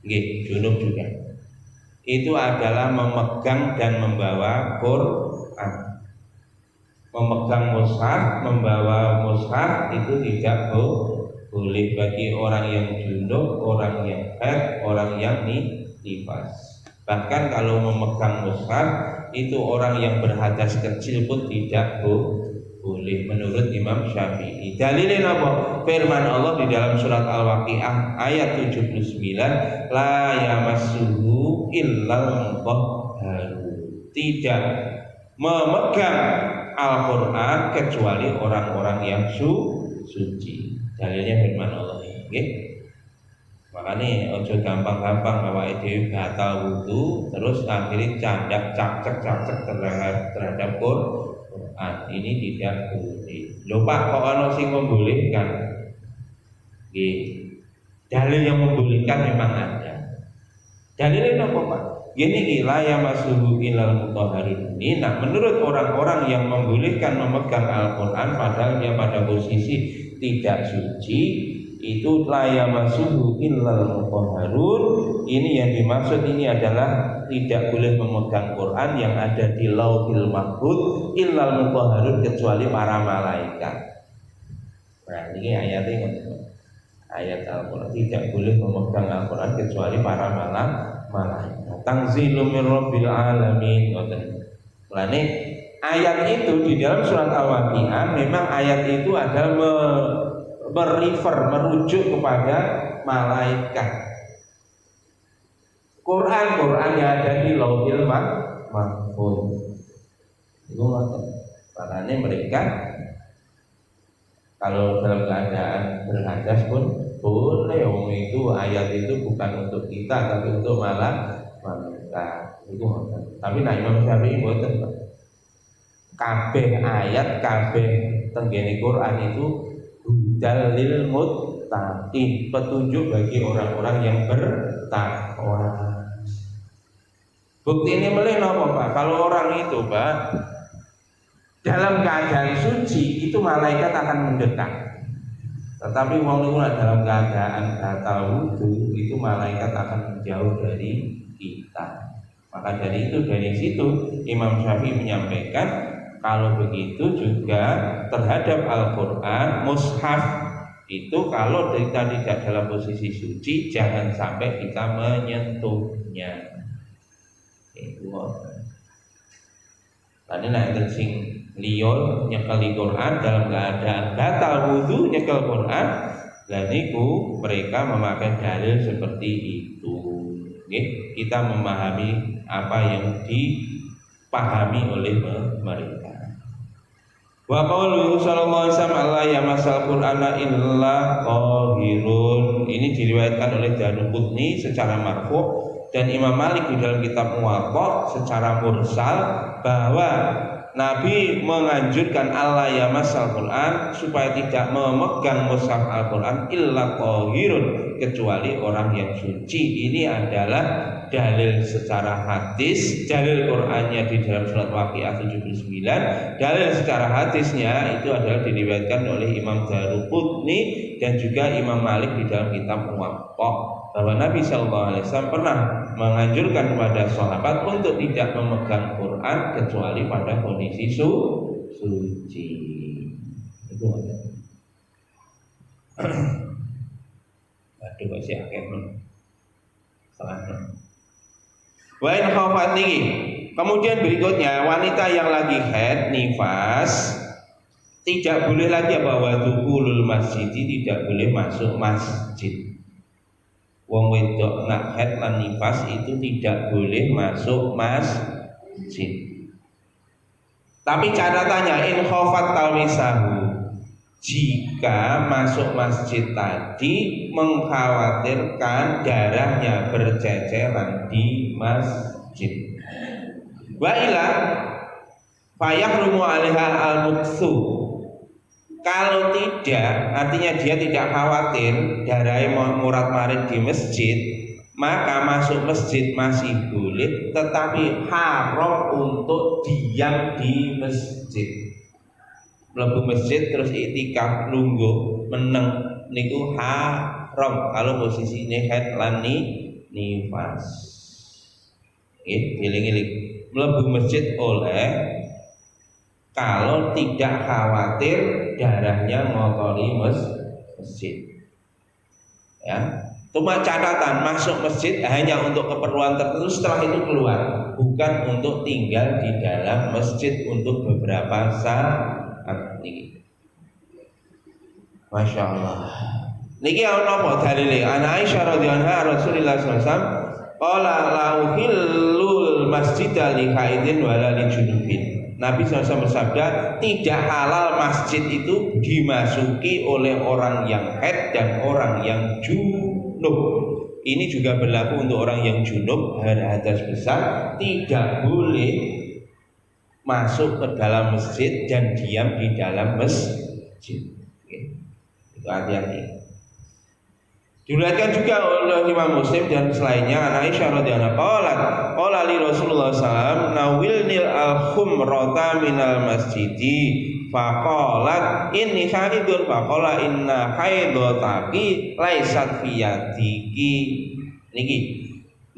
Nggih, junub juga. Itu adalah memegang dan membawa Quran. memegang mushaf, membawa mushaf itu tidak boleh bagi orang yang junub, orang yang haid, orang yang nifas. Bahkan kalau memegang mushaf itu orang yang berhadas kecil pun tidak boleh menurut Imam Syafi'i. Dalilnya apa? Firman Allah di dalam surat Al-Waqiah ayat 79, la yamassuhu illal mutahharun. Tidak memegang Al-Qur'an kecuali orang-orang yang suci. Dalilnya firman Allah ini, okay? Makanya ojo gampang-gampang bahwa itu batal wudu terus akhirnya candak cacek terhadap Quran. Ini tidak boleh. Lho Pak, kok ono sing membolehkan? Nggih. Dalil yang membolehkan memang ada. Dalilnya apa Pak? Gini la yamassuhu illal mutahharun. Ini nah, menurut orang-orang yang membolehkan memegang Al-Qur'an padahal dia pada posisi tidak suci, itu la yamassuhu illal mutahharun. Ini yang dimaksud ini adalah tidak boleh memegang Quran yang ada di Lauhil Mahfuz illal mutahharun kecuali para malaikat. Nah, ini ayatnya ayat Al-Qur'an tidak boleh memegang Al-Qur'an kecuali para malaikat. Tanzilum min rabbil alamin. Lane ayat itu di dalam surat Al-Waqiah memang ayat itu adalah merujuk kepada malaikat. Quran yang ada di Lauhil Mahfuz. Itu makanya mereka kalau dalam keadaan berhadas pun boleh. Itu ayat itu bukan untuk kita tapi untuk malaikat. Itu tapi nah Imam Syafi'i mboten. Kabeh ayat kabeh tenggene Quran itu dalil muttaqin, petunjuk bagi orang-orang yang bertakwa. Bukti ini meleh napa Pak? Kalau orang itu Pak dalam keadaan suci itu malaikat akan mendekat. Tetapi wong niku dalam keadaan batal wudu itu malaikat akan menjauh dari kita. Maka dari situ Imam Syafi'i menyampaikan kalau begitu juga terhadap Al-Qur'an mushaf itu kalau kita tidak dalam posisi suci jangan sampai kita menyentuhnya. Itu tadi nek sing liya nyekel Quran dalam keadaan batal wudu nyekel Quran, dan niku mereka memakai dalil seperti itu. Nggih, kita memahami apa yang dipahami oleh mereka. Wa qauluhu sallallahu alaihi wasallam la yamasal qur'ana illa tahirun. Ini diriwayatkan oleh Daruqutni secara marfu dan Imam Malik di dalam kitab Muwatta secara mursal bahwa Nabi menganjurkan Allah yamasal Quran supaya tidak memegang mushaf Al-Quran illa tahirun kecuali orang yang suci. Ini adalah dalil secara hadis, dalil Qur'annya di dalam surat Waqiah 79, dalil secara hadisnya itu adalah diriwayatkan oleh Imam Daruqutni dan juga Imam Malik di dalam kitab Muwatta bahwa Nabi SAW pernah menganjurkan kepada sahabat untuk tidak memegang Quran kecuali pada kondisi suci. Itu aja. Aduh masih akeh salah. Wa in khafati. Kemudian berikutnya wanita yang lagi haid nifas tidak boleh lagi bahwa dukhulul masjid, tidak boleh masuk masjid. Wong wedok nak haid lan nifas itu tidak boleh masuk masjid. Tapi catatannya in khafat talwisahu, jika masuk masjid tadi mengkhawatirkan darahnya berceceran di masjid. Wa ila fayahrumu 'alaiha al-muksu. Kalau tidak, artinya dia tidak khawatir darahnya murat marit di masjid, maka masuk masjid masih boleh, tetapi haram untuk diam di masjid. Mlebu masjid terus iktikaf lungguh meneng niku haram kalau posisine haid lan nifas. Nggih, dieling-eling. Mlebu masjid oleh, kalau tidak khawatir darahnya ngotori masjid. Ya, cuma catatan masuk masjid hanya untuk keperluan tertentu, setelah itu keluar, bukan untuk tinggal di dalam masjid untuk beberapa saat ini. Masya Allah. Niki ana apa dalile? Ana Aisyah radhiyallahu anha Rasulullah sallallahu alaihi wasallam qala la uhillul masjida li haidin wala li junubin. Nabi SAW bersabda, tidak halal masjid itu dimasuki oleh orang yang haid dan orang yang junub. Ini juga berlaku untuk orang yang junub, hadas besar, tidak boleh masuk ke dalam masjid dan diam di dalam masjid. Itu hati-hati. Diriwayatkan juga oleh Imam Muslim dan selainnya, Aisyah radhiyallahu anha qala li Rasulullah sallallahu nawilnil al-khumrata minal masjidi faqalat inni haidun faqala inna haidotaki laisat fi yadiki.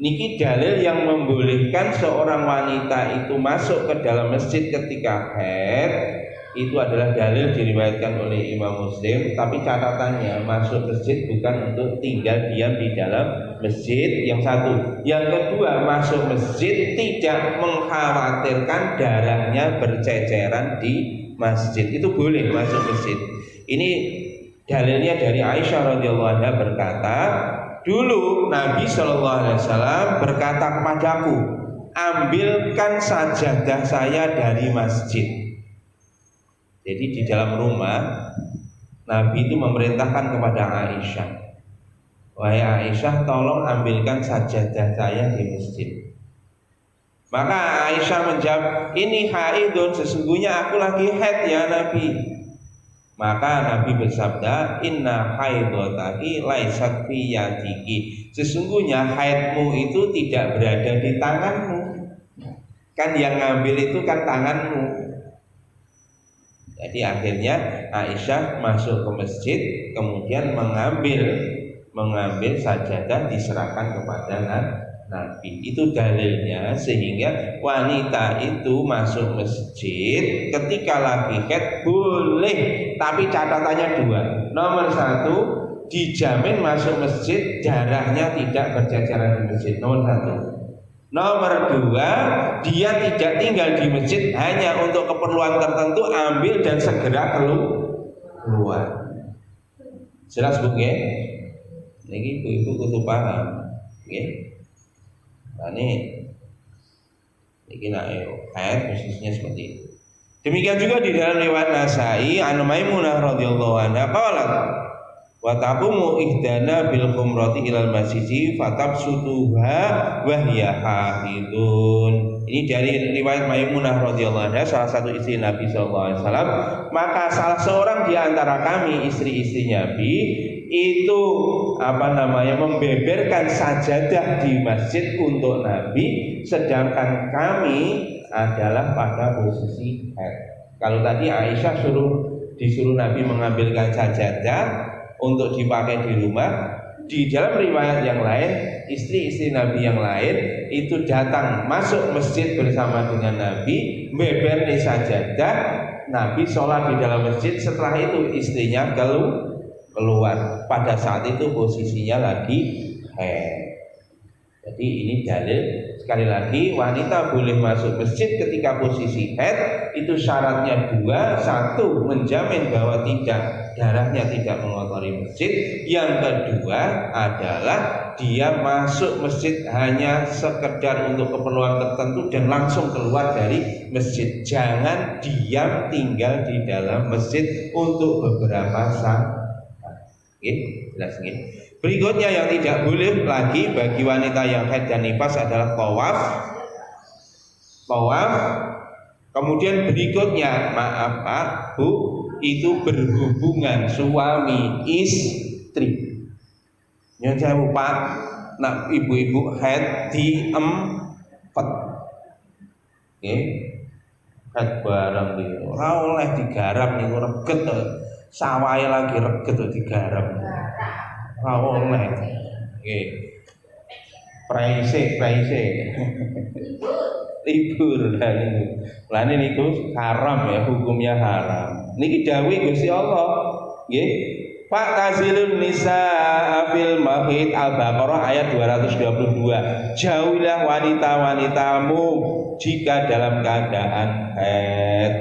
Niki dalil yang membolehkan seorang wanita itu masuk ke dalam masjid ketika haid. Itu adalah dalil diriwayatkan oleh Imam Muslim, tapi catatannya masuk masjid bukan untuk tinggal diam di dalam masjid, yang satu. Yang kedua, masuk masjid tidak mengkhawatirkan darahnya berceceran di masjid. Itu boleh masuk masjid. Ini dalilnya dari Aisyah radhiyallahu anha berkata, dulu Nabi SAW berkata kepadaku, ambilkan sajadah saya dari masjid. Jadi di dalam rumah Nabi itu memerintahkan kepada Aisyah, wahai Aisyah, tolong ambilkan sajadah saya di masjid. Maka Aisyah menjawab, ini haidun, sesungguhnya aku lagi haid ya Nabi. Maka Nabi bersabda, inna haidotaki laisat fi yadiki, sesungguhnya haidmu itu tidak berada di tanganmu. Kan yang ngambil itu kan tanganmu. Jadi akhirnya Aisyah masuk ke masjid, kemudian mengambil sajadah, diserahkan kepada Nabi. Itu dalilnya, sehingga wanita itu masuk masjid ketika lagi haid boleh, tapi catatannya dua. Nomor satu, dijamin masuk masjid darahnya tidak berceceran di masjid. Nomor satu. Nomor dua, dia tidak tinggal di masjid hanya untuk keperluan tertentu, ambil dan segera keluar. Jelas Bu ya? Ini ibu-ibu kudu paham. Nggih. Nah ini nak ayat khususnya seperti itu. Demikian juga di dalam riwayat Nasai, an Maimunah radhiyallahu anha qalat wa taqumu ihdana bil khumrati ilal masjidi fatabsutuha wa hiya haidun. Ini dari riwayat Maimunah radhiyallahu anha, salah satu istri Nabi sallallahu alaihi wasallam. Maka salah seorang di antara kami, istri-istri Nabi, itu membeberkan sajadah di masjid untuk Nabi, sedangkan kami adalah pada posisi haid. Kalau tadi Aisyah disuruh Nabi mengambilkan sajadah untuk dipakai di rumah, di dalam riwayat yang lain, istri-istri Nabi yang lain itu datang masuk masjid bersama dengan Nabi, beber di sajadah, Nabi sholat di dalam masjid, setelah itu istrinya keluar. Pada saat itu posisinya lagi haid. Jadi ini dalil, sekali lagi, wanita boleh masuk masjid ketika posisi haid. Itu syaratnya dua. Satu, menjamin bahwa darahnya tidak mengotori masjid. Yang kedua adalah dia masuk masjid hanya sekedar untuk keperluan tertentu dan langsung keluar dari masjid. Jangan diam tinggal di dalam masjid untuk beberapa saat. Oke, jelas nggih. Berikutnya yang tidak boleh lagi bagi wanita yang haid dan nifas adalah tawaf. Kemudian berikutnya, maaf Pak, Bu, itu berhubungan suami istri. Yang saya lupa, nak ibu-ibu haid di empet. Oke, haid bareng gitu. Ora oleh digarap niku reget to. Sawahe lagi reget to digarap. Rawon nggih. Praise. libur lan niku haram ya, hukumnya haram. Niki dawuh Gusti Allah nggih. Fa'tazilun nisa fil mahid Al-Baqarah ayat 222. Jauhilah wanita-wanitamu jika dalam keadaan haid.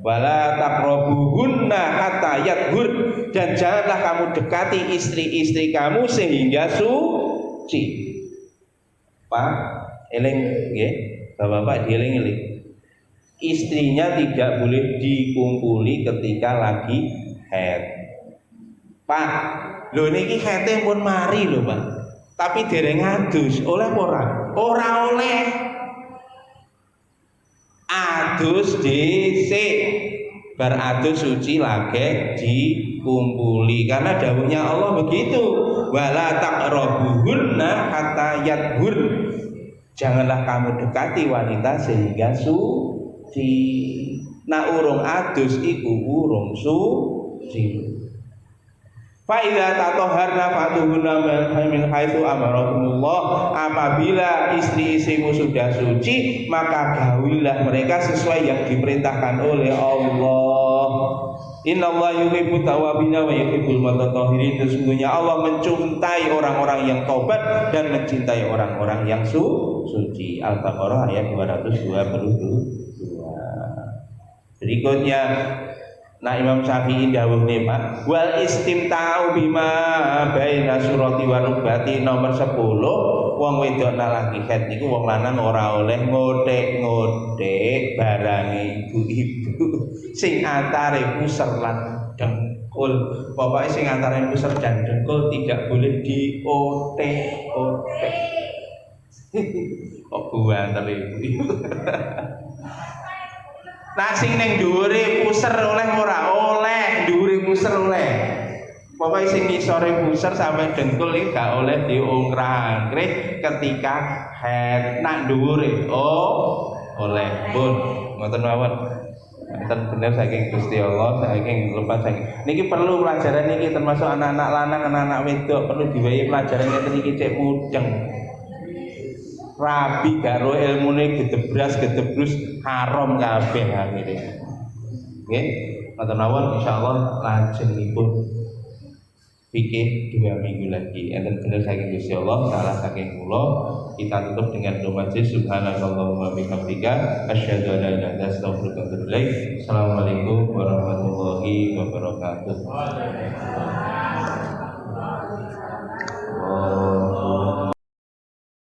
Wala taqrabuhunna hatta yathur, dan janganlah kamu dekati istri-istri kamu sehingga suci. Pak, eling nggih, Bapak-bapak dieling-eling. Istrinya tidak boleh dikumpuli ketika lagi haid. Pak, lho niki haite pun mari lho, Pak. Tapi dereng adus, oleh apa ora? Ora oleh. Adus dhisik. Bar adus suci lagi dikumpuli, karena dawuhnya Allah begitu. Wala taqrabuhunna hatta yathur. Janganlah kamu dekati wanita sehingga suci. Nah urung adus iku urung suci. Fa'idza tatoharna fatuhunna min haitsu amarakumullah. Apabila istri-istrimu sudah suci, maka gawilah mereka sesuai yang diperintahkan oleh Allah. Innallaha yuhibbut tawwabina wa yuhibbul mutatahhirin. Sesungguhnya Allah mencintai orang-orang yang tobat dan mencintai orang-orang yang suci. Al-Baqarah ayat 222. Berikutnya nah Imam Syafi'i dawuh nih Pak, wal istimta'u bima baina surati wa rukbati nomor 10. Wong wedok nalaki haid niku wong lanang ora oleh ngothek-ngothek barange ibu-ibu sing antare pusar lan dengkul. Pokoke sing antare pusar dan dengkul tidak boleh diothek-othek. Kok buanter ibu-ibu. Nah sing ning dhuwure puser oleh ora? Oleh, dhuwure puser oleh. Pokoke sing ngisore puser sampe dengkul iki gak oleh diungkrah-angkrih ketika haid. Nak dhuwure oleh. Pun ngoten mawon. Enten bener saking Gusti Allah, saking lepas saking. Niki perlu pelajaran niki termasuk anak-anak lanang, anak-anak wedok perlu diwehi pelajaran ngeten iki cek mudeng. Rabi karo ilmune gedebrus haram kabeh akhire. Nggih, ngoten mawon insyaallah lajengipun fikih 2 minggu lagi. Enten bener saking Gusti Allah, salah saking kula. Kita tutup dengan doa majlis subhanallahumma bihamdika asyhadu an la ilaha illa anta astaghfiruka wa atubu ilaik. Assalamualaikum warahmatullahi wabarakatuh.